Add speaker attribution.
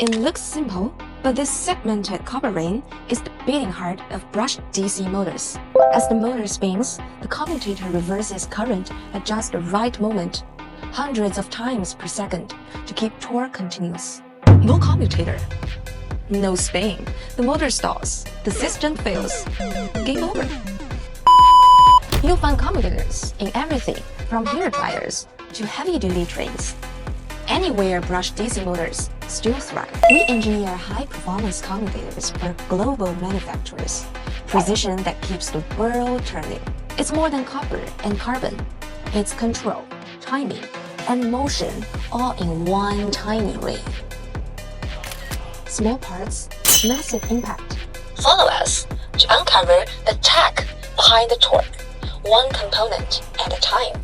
Speaker 1: It looks simple, but this segmented copper ring is the beating heart of brushed DC motors. As the motor spins, the commutator reverses current at just the right moment, hundreds of times per second, to keep torque continuous. No commutator, no spin. The motor stalls. The system fails. Game over. You'll find commutators in everything from hair dryers to heavy-duty trains. Anywhere brushed DC motors still thrive. We engineer high-performance commutators for global manufacturers. Precision that keeps the world turning. It's more than copper and carbon. It's control, timing, and motion all in one tiny ring. Small parts, massive impact. Follow us to uncover the tech behind the torque, one component at a time.